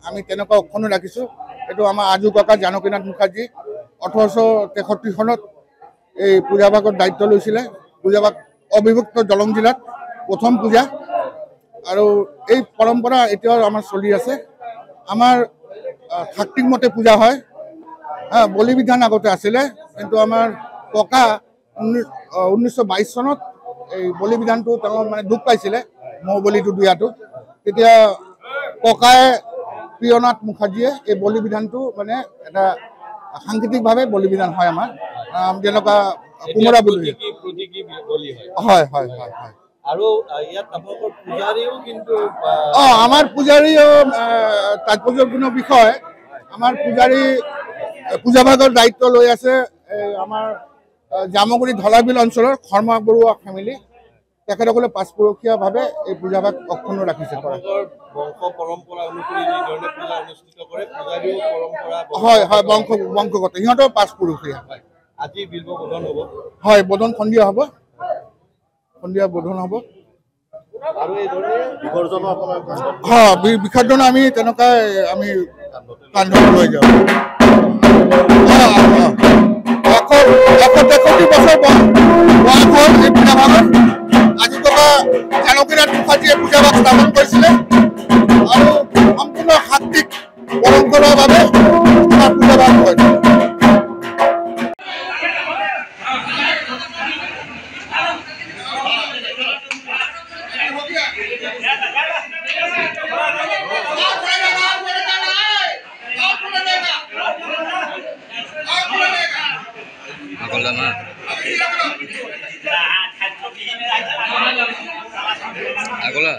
আমি তেনেকুৱা অক্ষণো ৰাখিছোঁ। এইটো আমাৰ আজু ককা জানকীনাথ মুখাৰ্জী 1863 চনত এই পূজা ভাগৰ দায়িত্ব লৈছিলে। পূজা ভাগ অবিভক্ত দলং জিলাত প্ৰথম পূজা, আৰু এই পৰম্পৰা এতিয়াও আমাৰ চলি আছে। আমাৰ শাক্তিক মতে পূজা হয়। বলি বিধান আগতে আছিলে, কিন্তু আমাৰ ককা 1922 চনত এই বলি বিধানটো তেওঁ মানে দুখ পাইছিলে, মৌ বলিটো দিয়াটো। তেতিয়া ককাই প্ৰিয়নাথ মুখাৰ্জীয়ে এই বলি বিধানটো মানে এটা সাংকেতিকভাৱে বলি বিধান হয় আমাৰ, যেনেকুৱা কোমোৰা বলি হয় হয় হয় হয়। আৰু ইয়াত আপোনালোকৰ পূজাৰীও কিন্তু আমাৰ পূজাৰীও তাৎপৰ্যপূৰ্ণ বিষয়। আমাৰ পূজাৰী পূজা ভাগৰ দায়িত্ব লৈ আছে আমাৰ জামুগুৰি ধলাবিল অঞ্চলৰ শৰ্মা বৰুৱা ফেমিলি। তেখেতসকলে পাঁচপুৰুষীয়াভাৱে এই পূজা ভাগ অক্ষুণ্ণ ৰাখিছে। হয় হয়, বংশগত সিহঁতৰ পাঁচপুৰুষীয়া। হয়, বোধন সন্ধিয়া হ'ব, সন্ধিয়া বোধন হ'ব। বিসৰ্জন আমি তেনেকুৱাই আমি কান্ধত লৈ যাওঁ। 163 বছৰ বয়স হ'ল এই পূজা ভাগত। আজি ককা জানকীনাথ মুখাৰ্জীয়ে পূজা ভাগ স্থাপন কৰিছিলে, আৰু সম্পূৰ্ণ সাত্বিক পৰম্পৰাৰ বাবে আমাৰ পূজা ভাগ হয়। আগলা